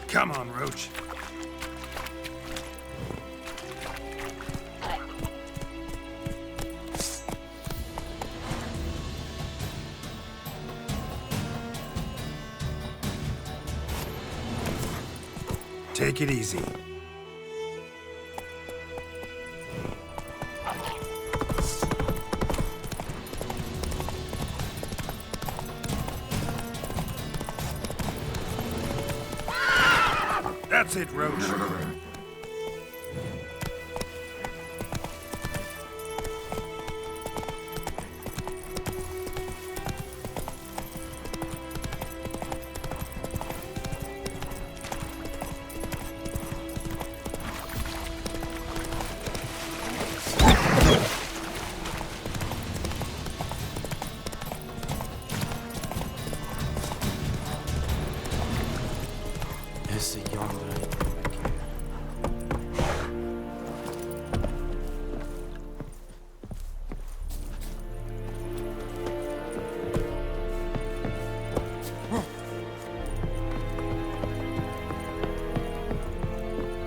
Come on, Roach. Take it easy. That's it, Roach.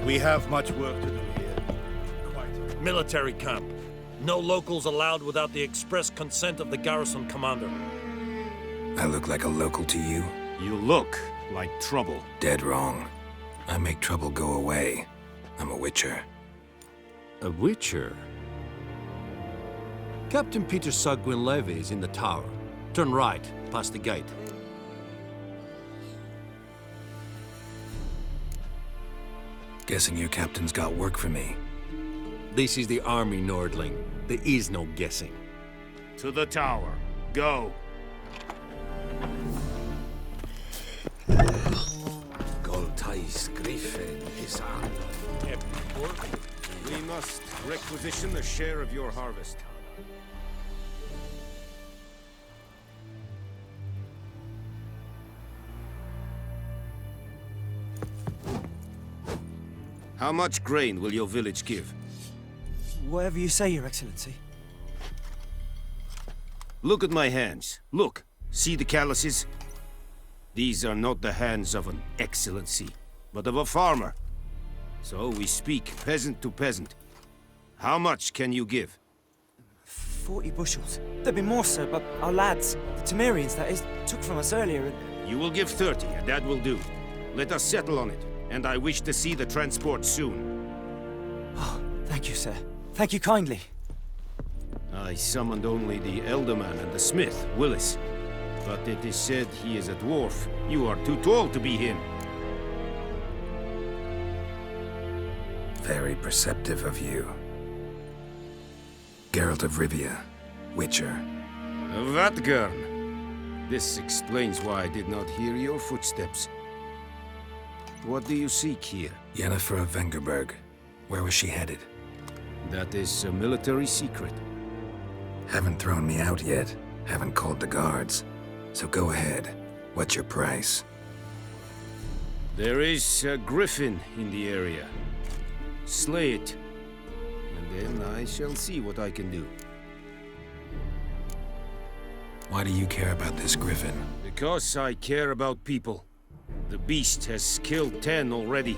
We have much work to do here. Quite. Military camp. No locals allowed without the express consent of the garrison commander. I look like a local to you? You look like trouble. Dead wrong. I make trouble go away. I'm a witcher. A witcher? Captain Peter Sagwin Levy is in the tower. Turn right, past the gate. Guessing your captain's got work for me. This is the army, Nordling. There is no guessing. To the tower. Go. Goltais Griffin is on. We must requisition a share of your harvest. How much grain will your village give? Whatever you say, Your Excellency. Look at my hands. Look. See the calluses? These are not the hands of an excellency, but of a farmer. So we speak peasant to peasant. How much can you give? 40 bushels. There'd be more, sir, but our lads, the Temerians, that is, took from us earlier and... You will give 30, and that will do. Let us settle on it, and I wish to see the transport soon. Oh, thank you, sir. Thank you kindly. I summoned only the Elderman and the smith, Willis. But it is said he is a dwarf. You are too tall to be him. Very perceptive of you. Geralt of Rivia, Witcher. Vatgern. This explains why I did not hear your footsteps. What do you seek here? Yennefer of Vengerberg. Where was she headed? That is a military secret. Haven't thrown me out yet. Haven't called the guards. So go ahead. What's your price? There is a griffin in the area. Slay it. And then I shall see what I can do. Why do you care about this griffin? Because I care about people. The beast has killed 10 already,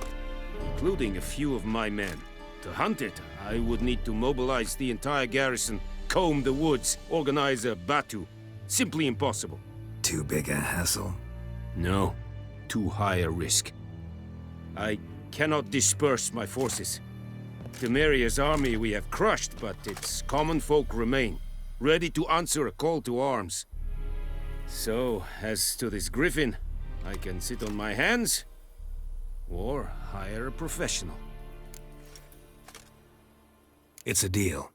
including a few of my men. To hunt it, I would need to mobilize the entire garrison, comb the woods, organize a batu. Simply impossible. Too big a hassle? No. Too high a risk. I cannot disperse my forces. Temeria's army we have crushed, but its common folk remain, ready to answer a call to arms. So, as to this griffin, I can sit on my hands, or hire a professional. It's a deal.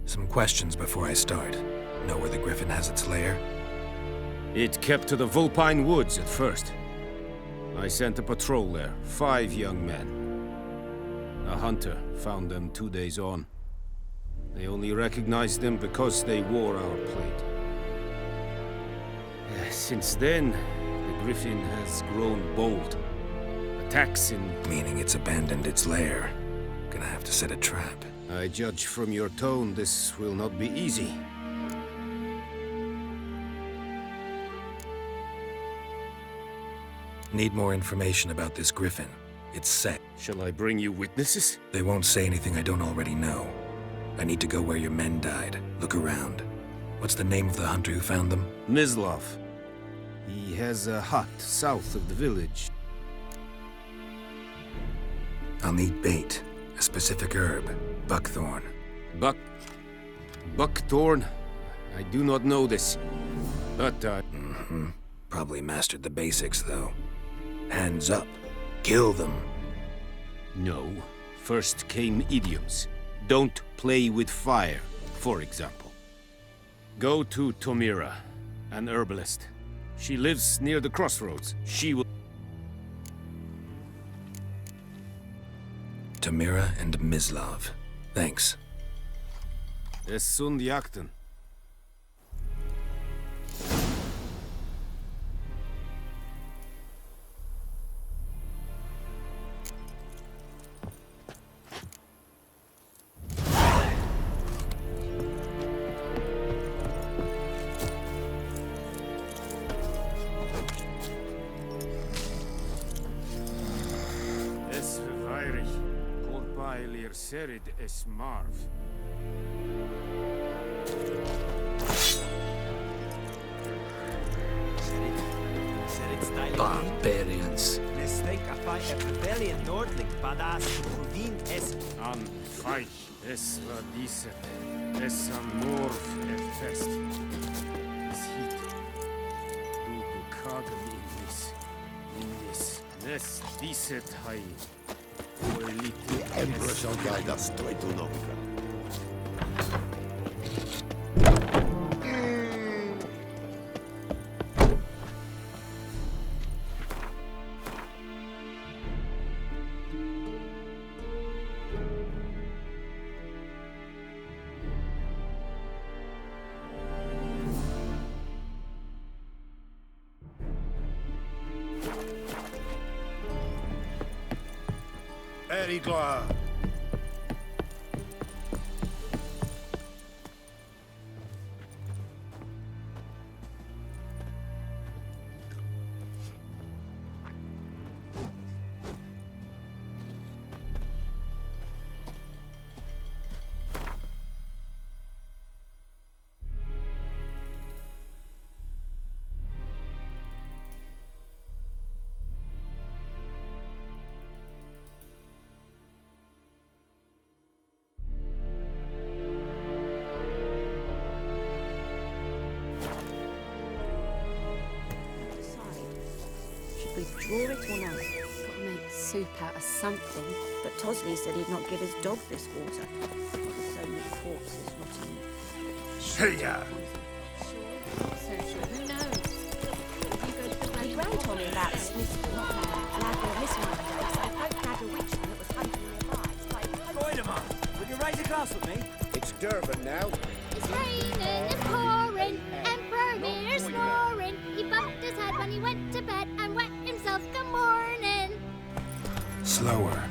Some questions before I start. Know where the griffin has its lair? It kept to the Vulpine Woods at first. I sent a patrol there, 5 young men. A hunter found them 2 days on. They only recognized them because they wore our plate. Since then, the griffin has grown bold. Attacks in... Meaning it's abandoned its lair. Gonna have to set a trap. I judge from your tone this will not be easy. Need more information about this griffin. It's set. Shall I bring you witnesses? They won't say anything I don't already know. I need to go where your men died. Look around. What's the name of the hunter who found them? Mislav. He has a hut south of the village. I'll need bait. A specific herb. Buckthorn. Buckthorn? I do not know this. But, Probably mastered the basics, though. Hands up. Kill them. no. First came idioms. Don't play with fire, for example. Go to Tomira, an herbalist. She lives near the crossroads. She will... Tamira and Mislav. Thanks. Es sunt jakten. Es verweirig. Corpailir serid es marv. Barbarians. Mistake a fight a rebellion Nordling, badass Rudin es An feich es la diset. Es an morv fest. Es hit. Du kagel in this. Nes diset hai. Emperor shall guide us straight to Novigrad. Erigla! Withdraw it or not? Got to make soup out of something. But Tosley said he'd not give his dog this water. There's so many corpses rotting. Hiya! So who knows? If you go to the He ran Tommy about Smith, not lad were missing one day, so folk had a witch that was hunting nearby. Goidemar, would you raise a glass with me? It's Durban now. It's raining and pouring, Emperor Mirror snoring. He bumped his head when he went to bed and wet himself good morning. Slower.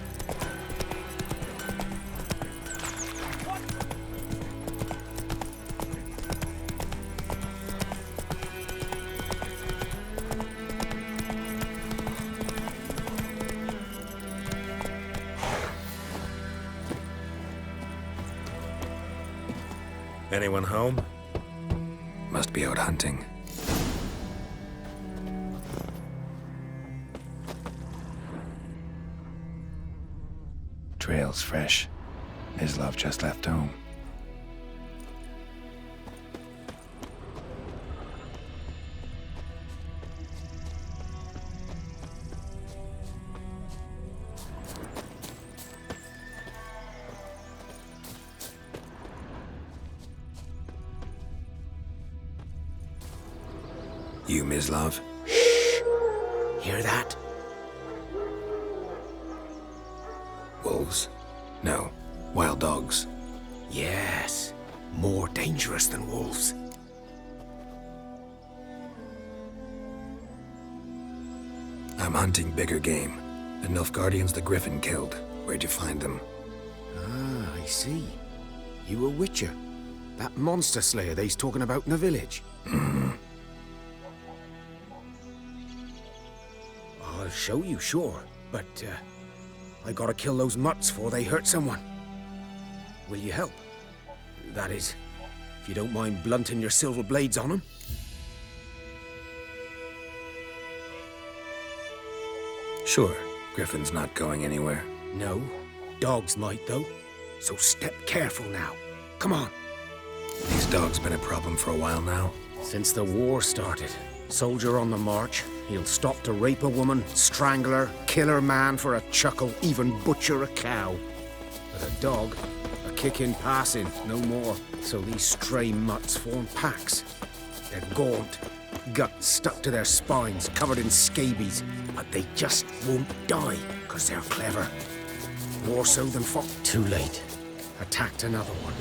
Anyone home? Must be out hunting. Trail's fresh. Mislav just left home. You, Mislav? Hear that? Wolves? No. Wild dogs. Yes. More dangerous than wolves. I'm hunting bigger game. The Nilfgaardians the Griffin killed. Where'd you find them? Ah, I see. You a witcher. That monster slayer they's talking about in the village. show you, sure. But, I gotta kill those mutts before they hurt someone. Will you help? That is, if you don't mind blunting your silver blades on them. Sure, Griffin's not going anywhere. No, dogs might though. So step careful now. Come on. These dogs been a problem for a while now. Since the war started, soldier on the march, he'll stop to rape a woman, strangle her, kill her man for a chuckle, even butcher a cow. But a dog, a kick in passing, no more. So these stray mutts form packs. They're gaunt, guts stuck to their spines, covered in scabies, but they just won't die, because they're clever. More so than fought. Too late. Attacked another one.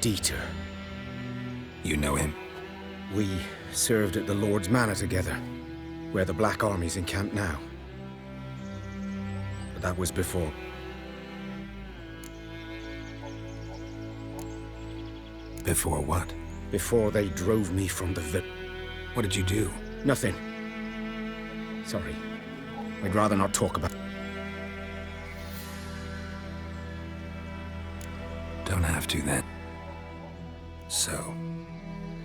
Dieter. You know him? We served at the Lord's Manor together, where the Black Army's encamped now. But that was before. Before what? Before they drove me from the village. What did you do? Nothing. Sorry. I'd rather not talk about it. Don't have to then. So,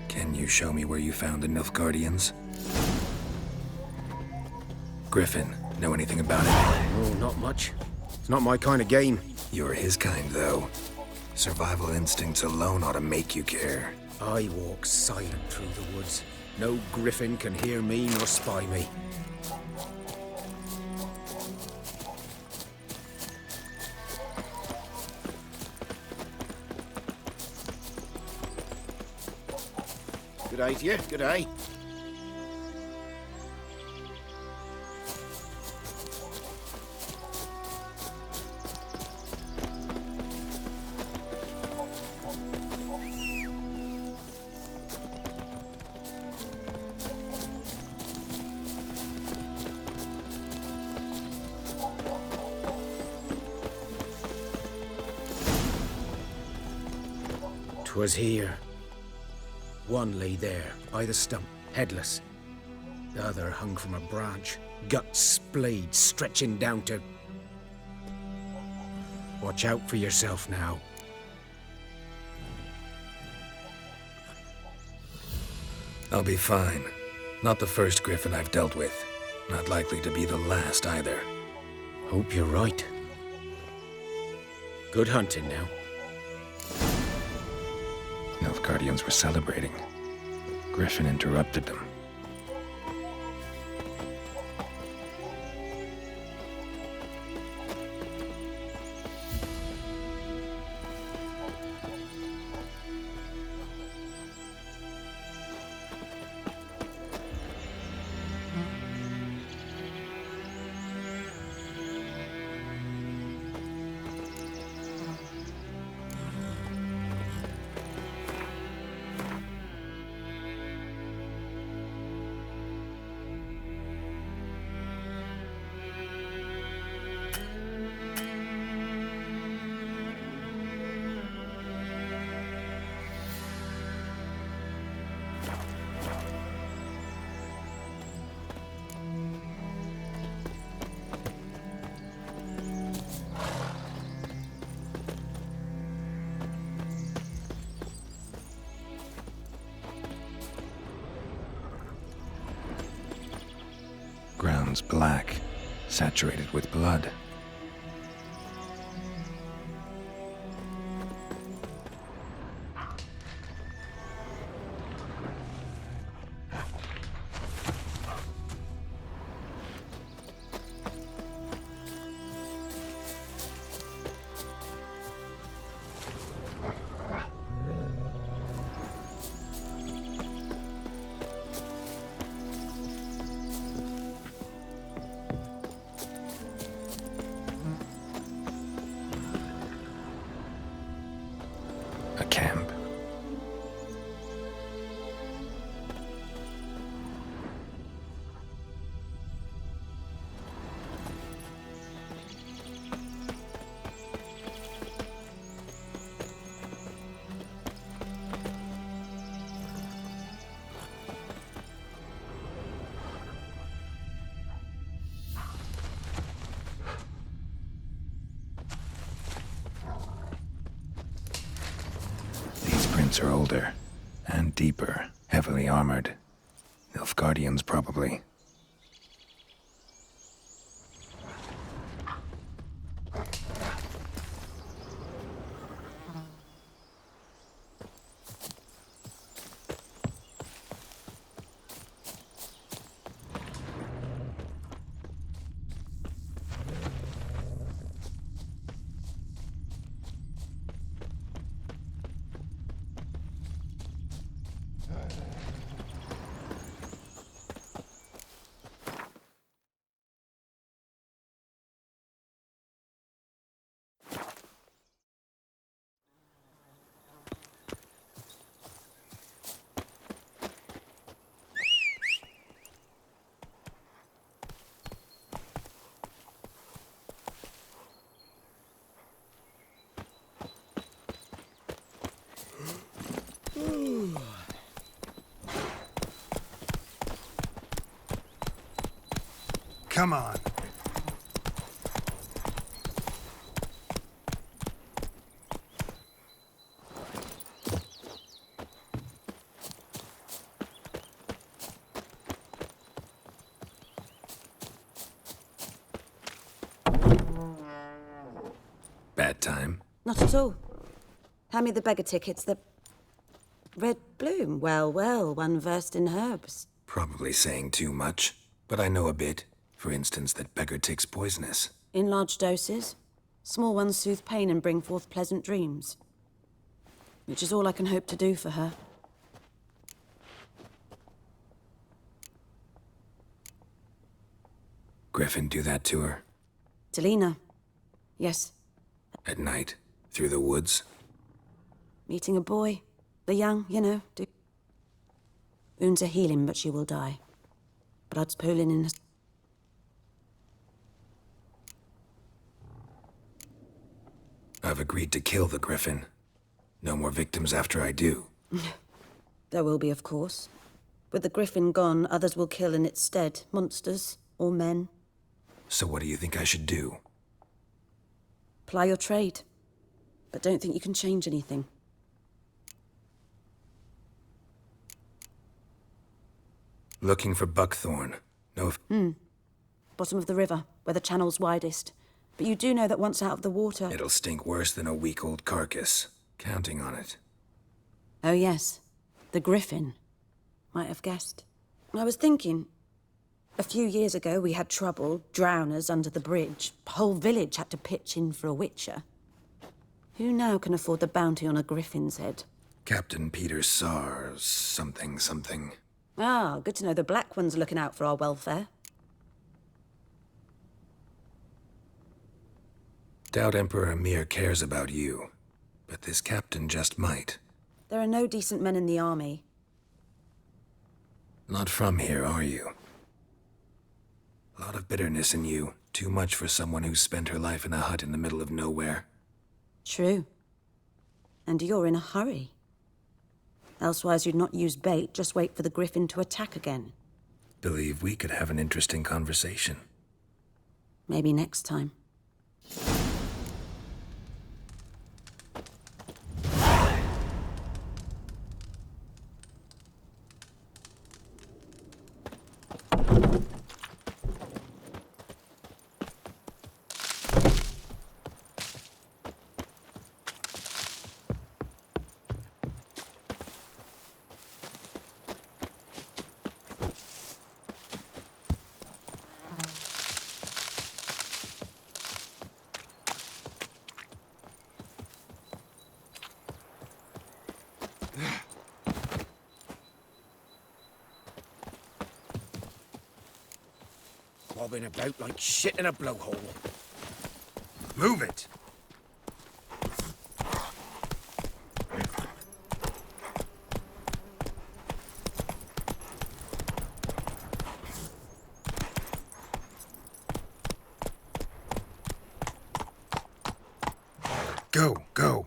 can you show me where you found the Nilfgaardians? Griffin, know anything about it? Oh, not much. It's not my kind of game. You're his kind, though. Survival instincts alone ought to make you care. I walk silent through the woods. No griffin can hear me nor spy me. Good day to you, good day. Was here. One lay there, by the stump, headless. The other hung from a branch, guts splayed, stretching down to... Watch out for yourself now. I'll be fine. Not the first griffin I've dealt with. Not likely to be the last either. Hope you're right. Good hunting now. Nilfgaardians were celebrating. Griffin interrupted them. once black, saturated with blood. A camp. Are older and deeper, heavily armored. Nilfgaardians, probably. Come on. Bad time? Not at all. Hand me the beggar tickets. The red bloom. Well, well, one versed in herbs. Probably saying too much, but I know a bit. For instance, that beggar tick's poisonous. In large doses. Small ones soothe pain and bring forth pleasant dreams. Which is all I can hope to do for her. Griffin do that to her? Delina. Yes. At night? Through the woods? Meeting a boy. The young, you know. Wounds are healing, but she will die. Blood's pooling in her... I've agreed to kill the Griffin. No more victims after I do. There will be, of course. With the Griffin gone, others will kill in its stead. Monsters or men. So what do you think I should do? Ply your trade. But don't think you can change anything. Looking for buckthorn. No... Bottom of the river, where the channel's widest. But you do know that once out of the water... It'll stink worse than a week-old carcass. Counting on it. Oh, yes. The Griffin. Might have guessed. I was thinking... A few years ago, we had trouble, drowners under the bridge. The whole village had to pitch in for a witcher. Who now can afford the bounty on a Griffin's head? Captain Peter Sars... something. Ah, good to know the Black One's looking out for our welfare. Doubt Emperor Emir cares about you, but this captain just might. There are no decent men in the army. Not from here, are you? A lot of bitterness in you. Too much for someone who spent her life in a hut in the middle of nowhere. True. And you're in a hurry. Elsewise you'd not use bait, just wait for the Griffin to attack again. Believe we could have an interesting conversation. Maybe next time. bobbing about like shit in a blowhole. Move it! Go, go.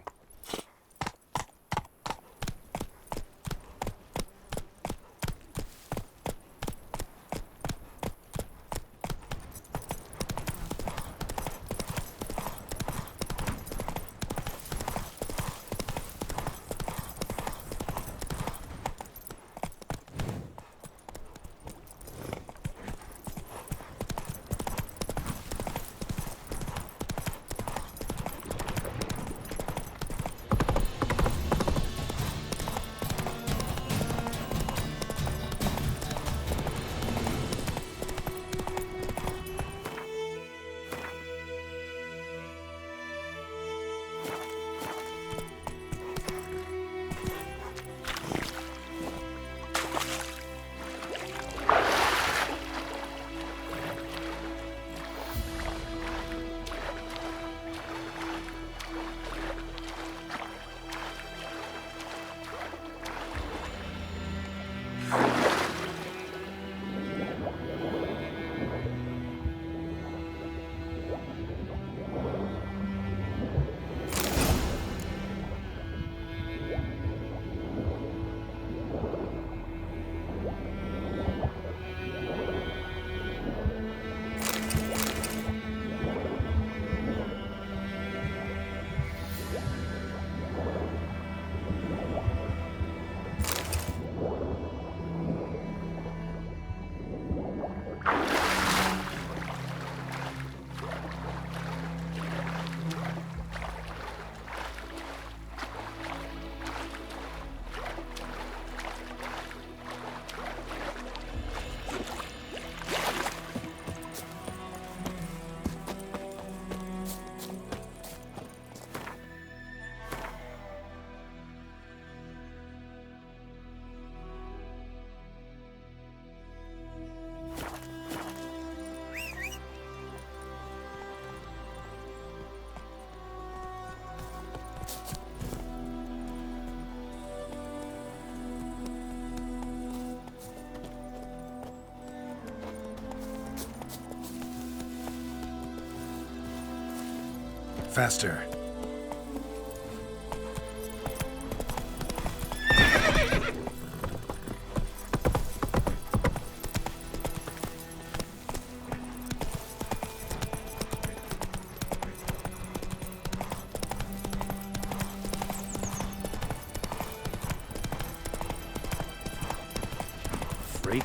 Faster. Freak.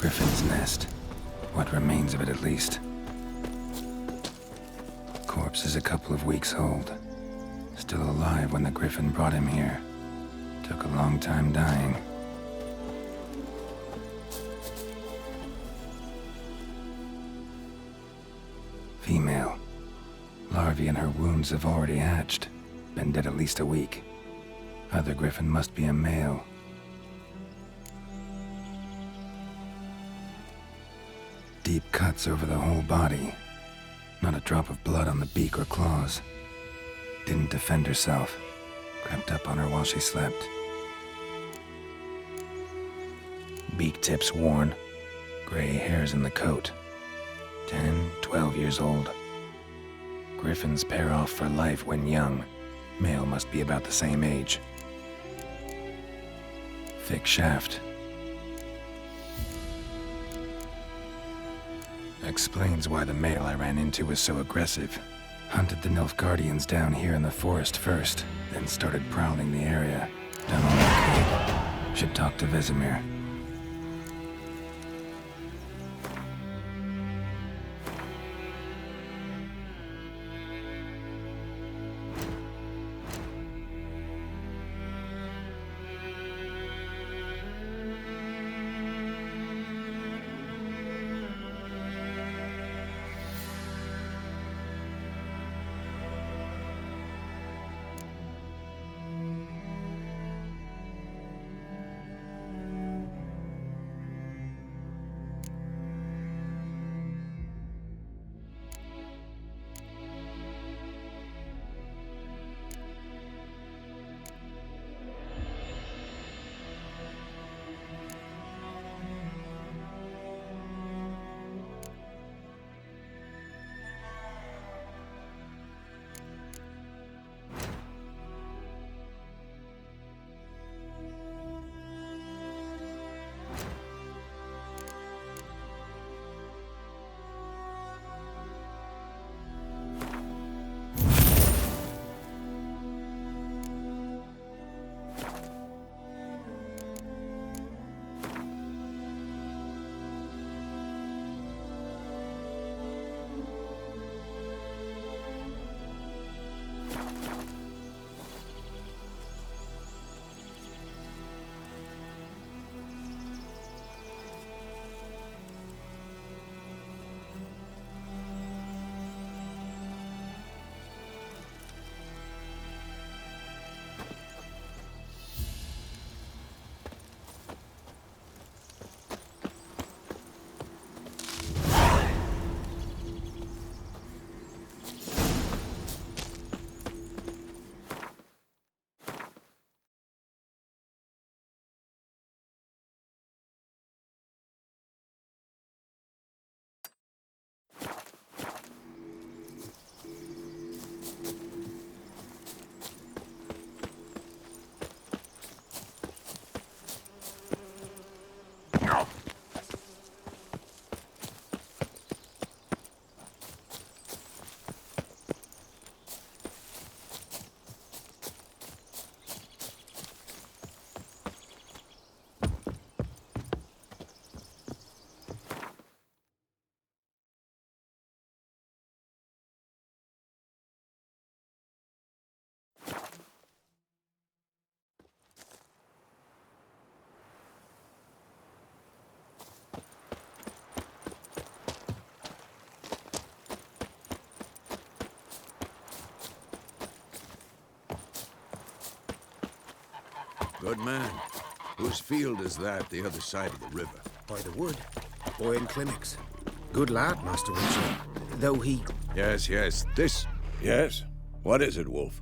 Griffin's nest. What remains of it, at least. corpse is a couple of weeks old. Still alive when the Griffin brought him here. Took a long time dying. Female. Larvae in her wounds have already hatched. Been dead at least a week. Other Griffin must be a male. Deep cuts over the whole body. Not a drop of blood on the beak or claws. Didn't defend herself. Crept up on her while she slept. Beak tips worn. Gray hairs in the coat. 10, 12 years old. Griffins pair off for life when young. Male must be about the same age. Thick shaft. Explains why the male I ran into was so aggressive. Hunted the Nilfgaardians down here in the forest first, then started prowling the area. Done all I could. Should talk to Vesemir. Good man. Whose field is that, the other side of the river? By the wood. Boy in clinics. Good lad, Master Richard. Though he... Yes, yes. This... Yes? What is it, Wolf?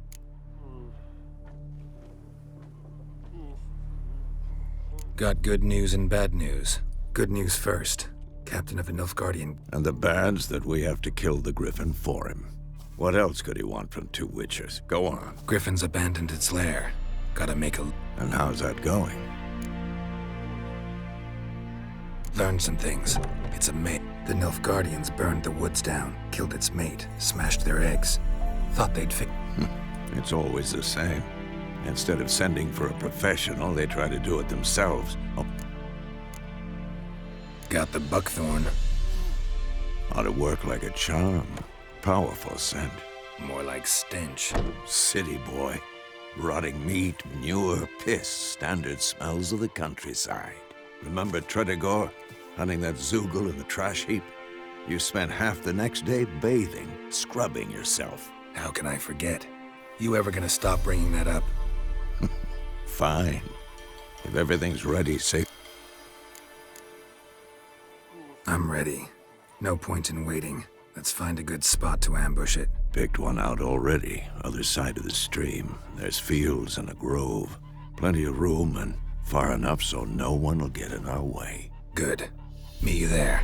Got good news and bad news. Good news first. Captain of the Nilfgaardian. And the bad's that we have to kill the Griffin for him. What else could he want from two witches? Go on. Griffin's abandoned its lair. Gotta make a... And how's that going? Learned some things. It's a mate. The Nilfgaardians burned the woods down, killed its mate, smashed their eggs. Thought they'd fix... It's always the same. Instead of sending for a professional, they try to do it themselves. Oh. Got the buckthorn. Ought to work like a charm. Powerful scent. More like stench. City boy. Rotting meat, manure, piss, standard smells of the countryside. Remember Tredegor? Hunting that Zoogle in the trash heap? You spent half the next day bathing, scrubbing yourself. How can I forget? You ever gonna stop bringing that up? Fine. If everything's ready, say... I'm ready. No point in waiting. Let's find a good spot to ambush it. Picked one out already, other side of the stream. There's fields and a grove. Plenty of room and far enough so no one will get in our way. Good. Meet you there.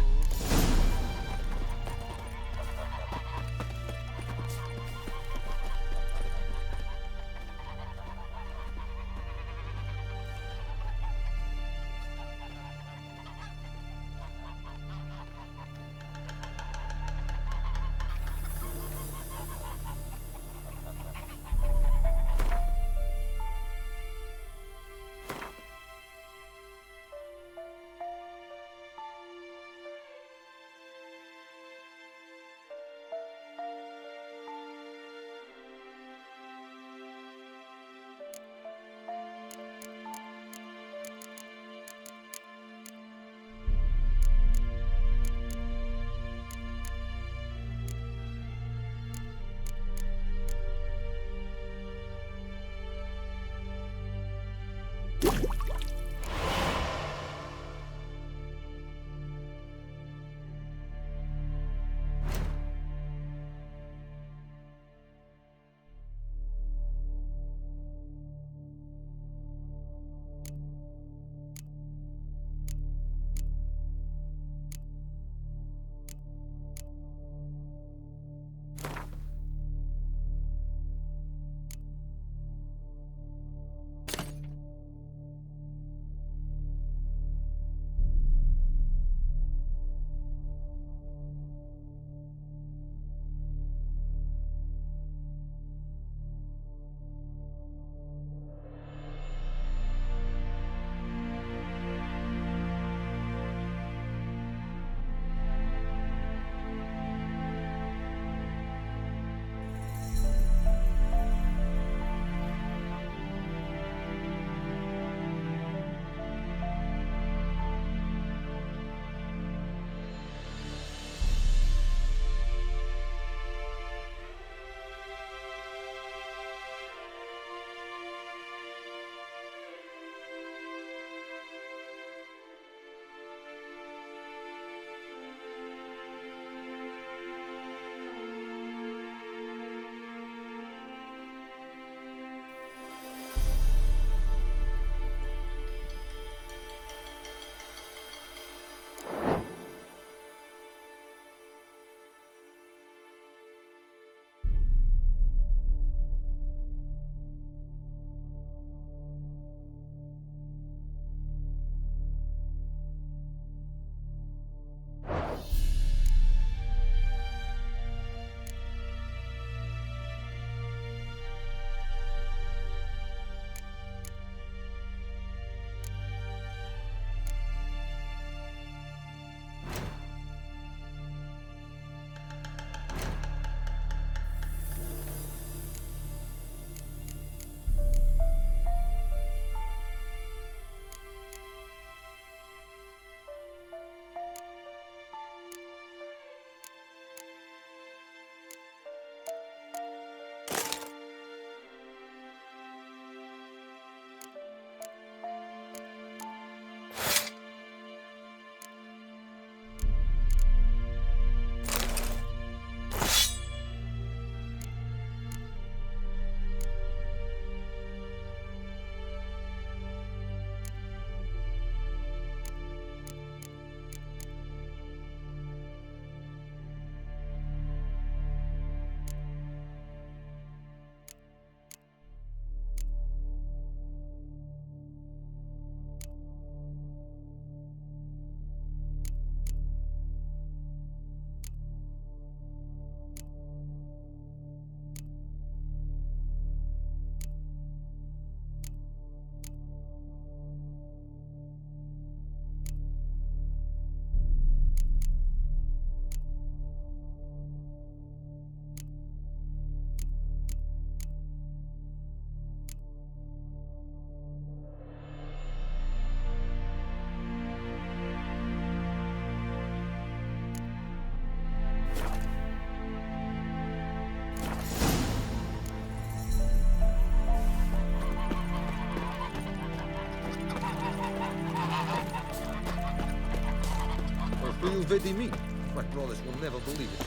you vedi me. My brothers will never believe it.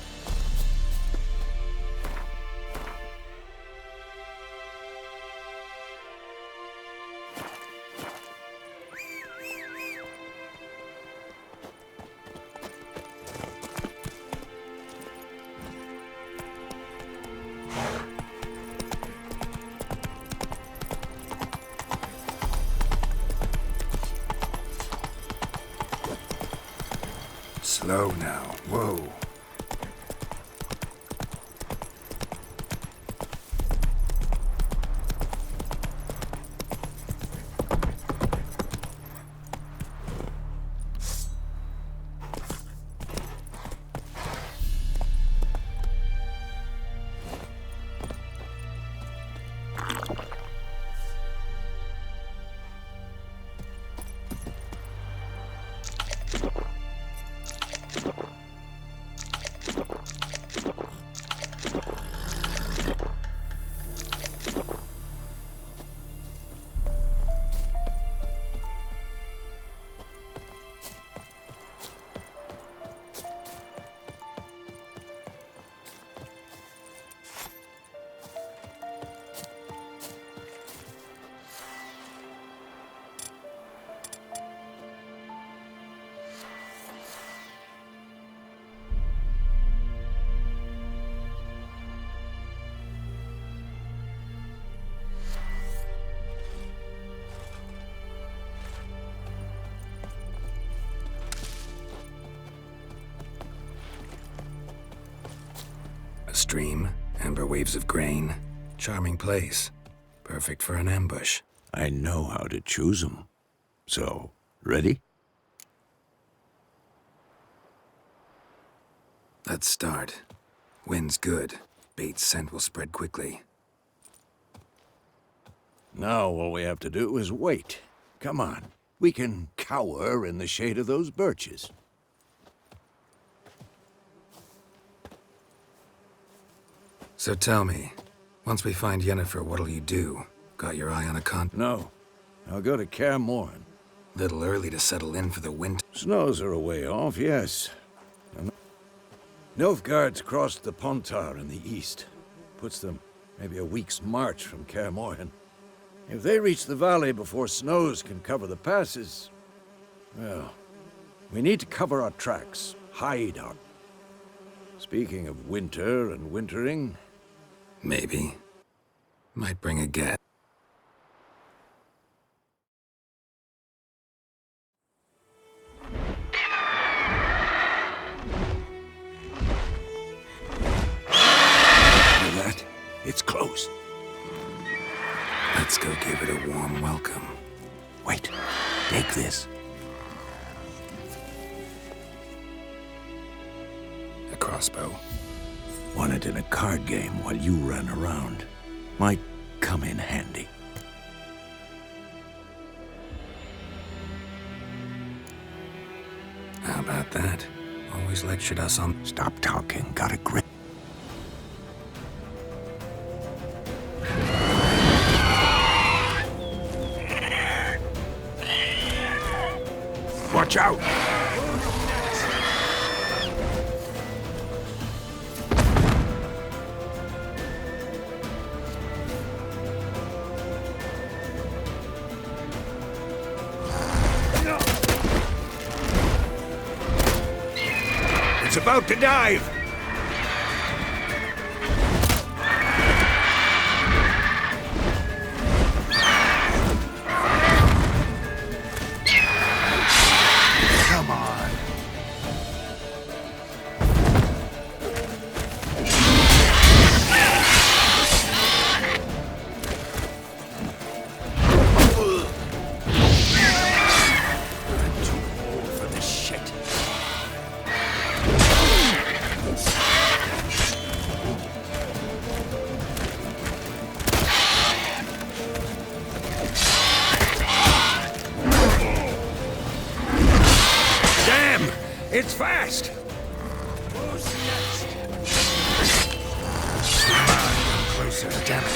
Slow now. Whoa. A stream, amber waves of grain. Charming place. Perfect for an ambush. I know how to choose 'em. So, ready? Let's start. Wind's good. Bait's scent will spread quickly. Now all we have to do is wait. Come on. We can cower in the shade of those birches. So tell me, once we find Yennefer, what'll you do? Got your eye on a con? No. I'll go to Kaer Morhen. Little early to settle in for the winter. Snows are a way off, yes. And Nilfgaard's crossed the Pontar in the east. Puts them maybe a week's march from Kaer Morhen. If they reach the valley before snows can cover the passes, well, we need to cover our tracks, hide our... Speaking of winter and wintering... Maybe. Might bring a get. Hear that? It's close. Let's go give it a warm welcome. Wait. Take this. A crossbow. Won it in a card game while you ran around. Might come in handy. How about that? Always lectured us on... Stop talking. Got a grip. Watch out! It's about to dive! Come on. I'm too old for this shit. It's fast! Who's next? Come on, come closer, damn it.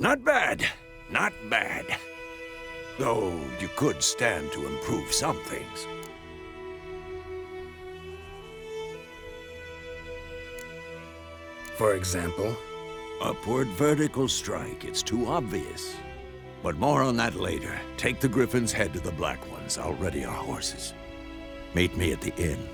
Not bad. Not bad. Though you could stand to improve some things. For example? Upward vertical strike. It's too obvious. But more on that later. Take the Griffin's head to the Black Ones. I'll ready our horses. Meet me at the inn.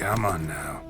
Come on now.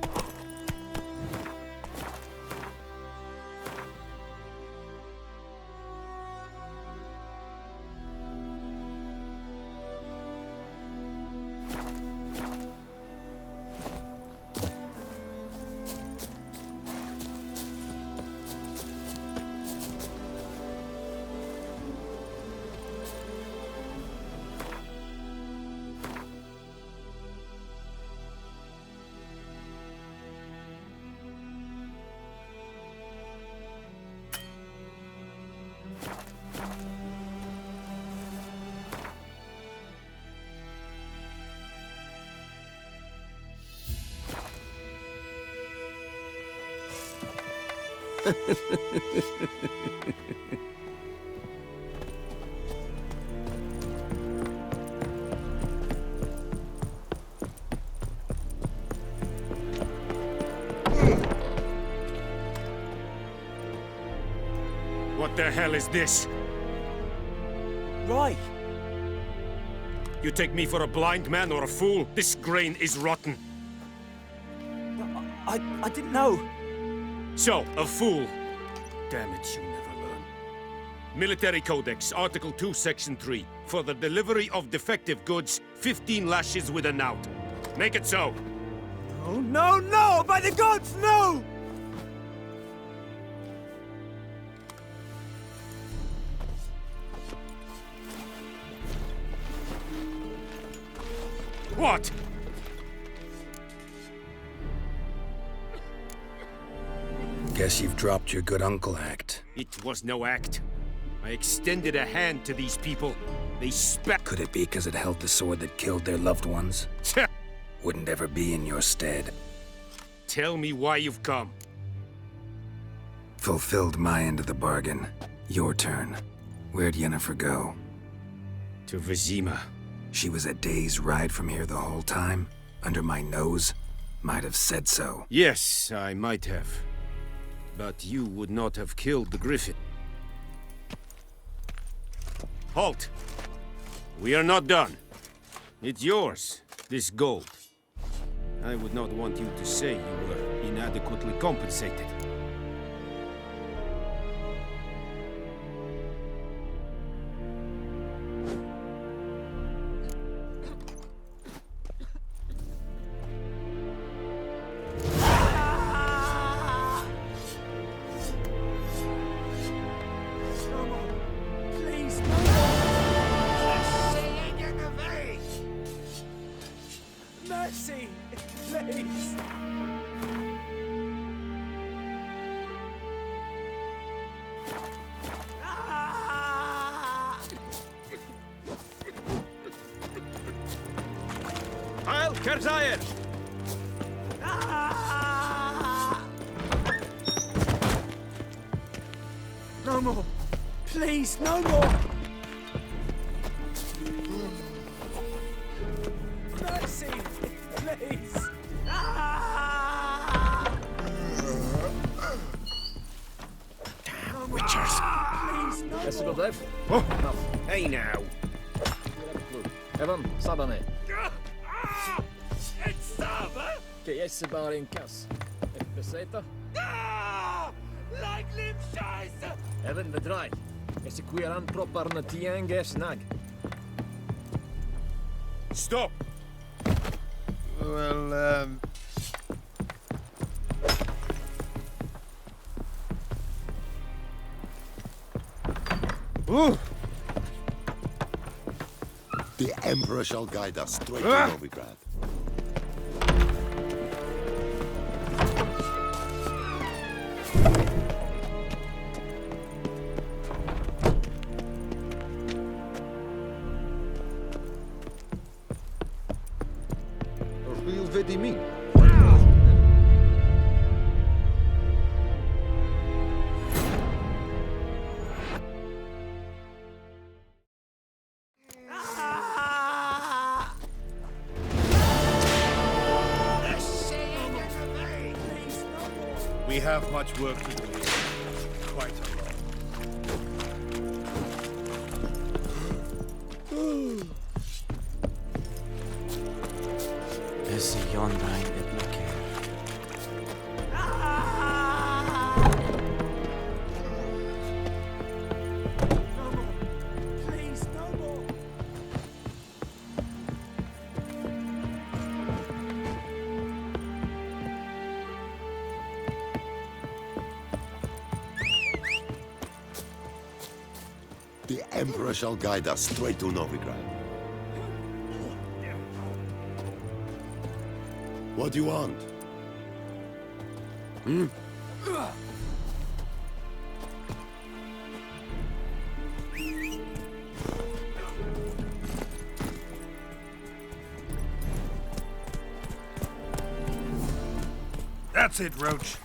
What the hell is this? Right. You take me for a blind man or a fool? This grain is rotten. I didn't know. So, a fool. Damn it, you never learn. Military Codex, Article 2, Section 3. For the delivery of defective goods, 15 lashes with a knout. Make it so. Oh, no, no! By the gods, no! What? Guess you've dropped your good uncle act. It was no act. I extended a hand to these people. They spat. Could it be because it held the sword that killed their loved ones? Wouldn't ever be in your stead. Tell me why you've come. Fulfilled my end of the bargain. Your turn. Where'd Yennefer go? To Vizima. She was a day's ride from here the whole time? Under my nose? Might have said so. Yes, I might have. But you would not have killed the Griffin. Halt! We are not done. It's yours, this gold. I would not want you to say you were inadequately compensated. Mercy, please. Heil Kerzayer! No more. Please, no more. Mercy, please. Damn witchers. Please, no Est-ce more. que bref? Oh. Hey now. Evan, sabane. It's Saba! Che jesse bara in kass. Ett beseta. Like lim scheiße! Evan, we draai. Esse queeran proper na tienge snag. Stop! Well, Ooh. The Emperor shall guide us straight to Novigrad. Real vedi me. we have much work to do here. Quite a lot. Esse Yondain Edlake. Please, no more. The Emperor shall guide us straight to Novigrad. What do you want? Hmm? That's it, Roach.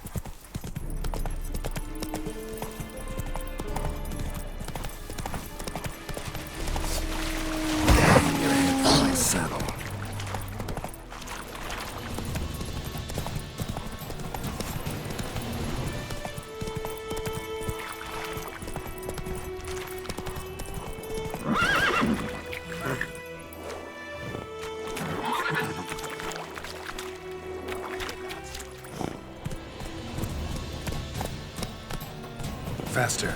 Faster.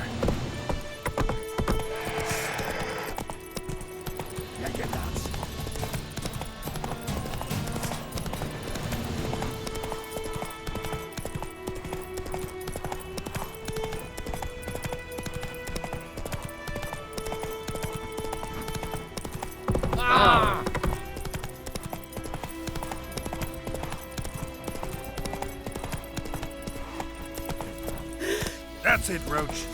That's it, Roach.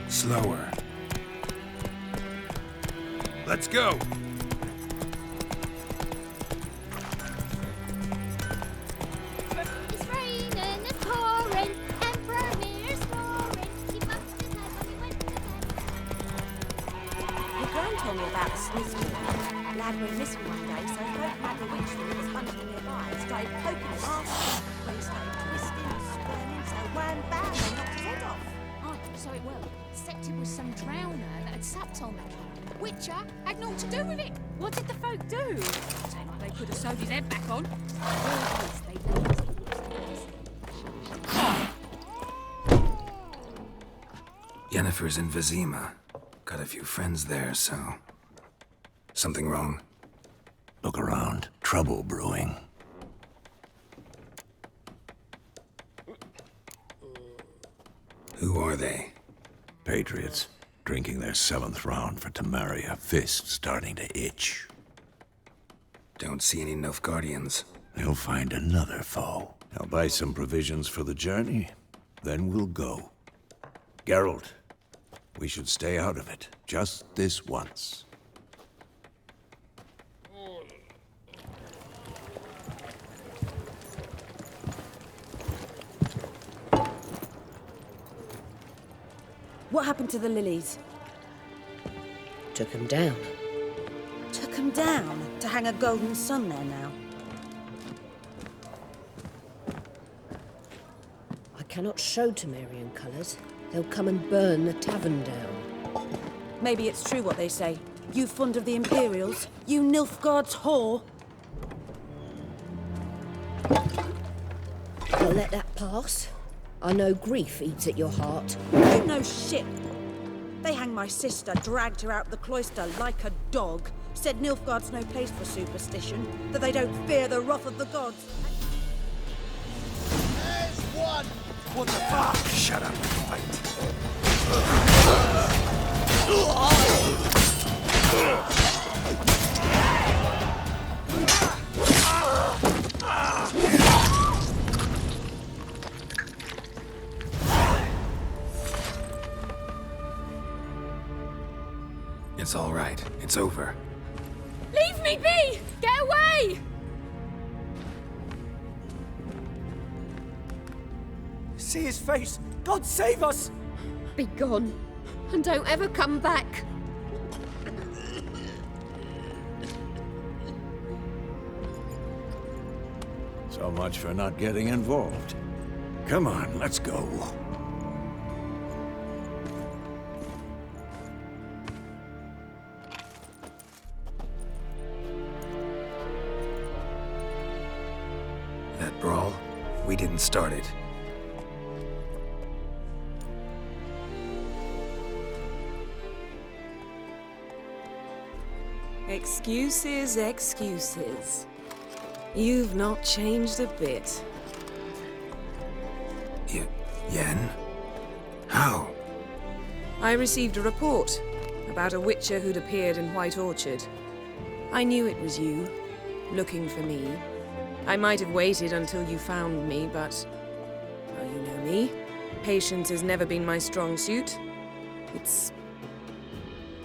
Slower. Let's go. It's raining and pouring, and Vermeer's snoring. He bumped his head when he went to bed. Your gran told me about the Smiths. Lad went missing one day, so folk had the witch that was hunting nearby and started poking him after. When he started twisting and squirming, so wham bam, they knocked his head off. Oh, so it will. Except it was some drowner that had supped on me. Witcher had naught to do with it. What did the folk do? Seemed like they could have sewed his head back on. Word is they left it. Yennefer's in Vizima. Got a few friends there, so... Something wrong? Look around. Trouble brewing. Who are they? Patriots. Drinking their 7th round for Temeria. Fist starting to itch. Don't see any Nilfgaardians. They'll find another foe. I'll buy some provisions for the journey. Then we'll go. Geralt, we should stay out of it. Just this once. What happened to the lilies? Took him down. Took them down to hang a golden sun there now. I cannot show Temerian colours. They'll come and burn the tavern down. Maybe it's true what they say. You fond of the Imperials? You Nilfgaard's whore? I'll let that pass. I know grief eats at your heart. You know shit. They hanged my sister, dragged her out the cloister like a dog. Said Nilfgaard's no place for superstition, that they don't fear the wrath of the gods. There's one! What the fuck? Shut up and fight. It's all right. It's over. Leave me be! Get away! See his face! God save us! Be gone, and don't ever come back. So much for not getting involved. Come on, let's go. That brawl, we didn't start it. Excuses, excuses. You've not changed a bit. Yen? How? I received a report about a witcher who'd appeared in White Orchard. I knew it was you, looking for me. I might have waited until you found me, but... well, you know me. Patience has never been my strong suit. It's...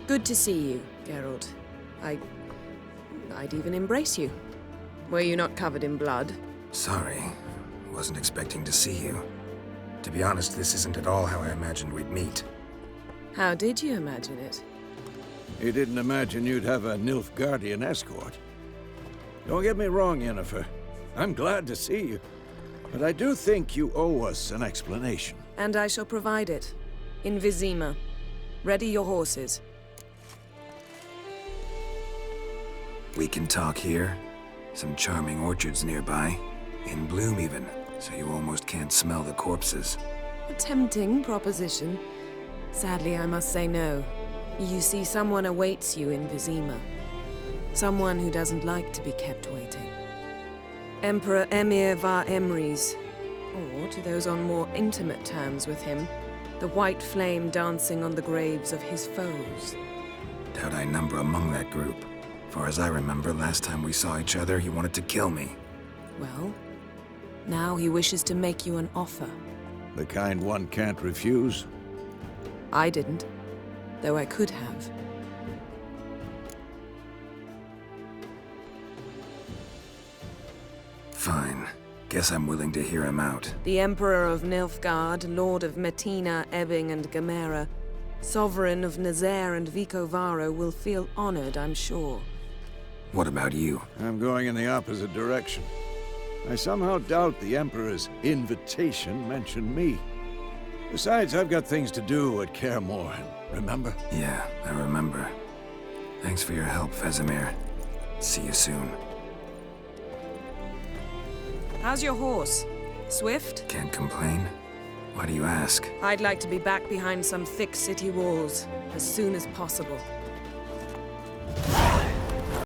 good to see you, Geralt. I'd even embrace you. Were you not covered in blood? Sorry. Wasn't expecting to see you. To be honest, this isn't at all how I imagined we'd meet. How did you imagine it? You didn't imagine you'd have a Nilfgaardian escort. Don't get me wrong, Yennefer. I'm glad to see you. But I do think you owe us an explanation. And I shall provide it. In Vizima. Ready your horses. we can talk here. Some charming orchards nearby. In bloom even, so you almost can't smell the corpses. A tempting proposition. Sadly, I must say no. You see, someone awaits you in Vizima. Someone who doesn't like to be kept waiting. Emperor Emir var Emrys. Or, to those on more intimate terms with him, the white flame dancing on the graves of his foes. Doubt I number among that group. Far as I remember, last time we saw each other, he wanted to kill me. Well, now he wishes to make you an offer. The kind one can't refuse? I didn't, though I could have. Fine. Guess I'm willing to hear him out. The Emperor of Nilfgaard, Lord of Metina, Ebbing, and Gamera, Sovereign of Nazaire and Vicovaro will feel honored, I'm sure. What about you? I'm going in the opposite direction. I somehow doubt the Emperor's invitation mentioned me. Besides, I've got things to do at Kaer Morhen, remember? Yeah, I remember. Thanks for your help, Vesemir. See you soon. How's your horse? Swift? Can't complain. Why do you ask? I'd like to be back behind some thick city walls as soon as possible.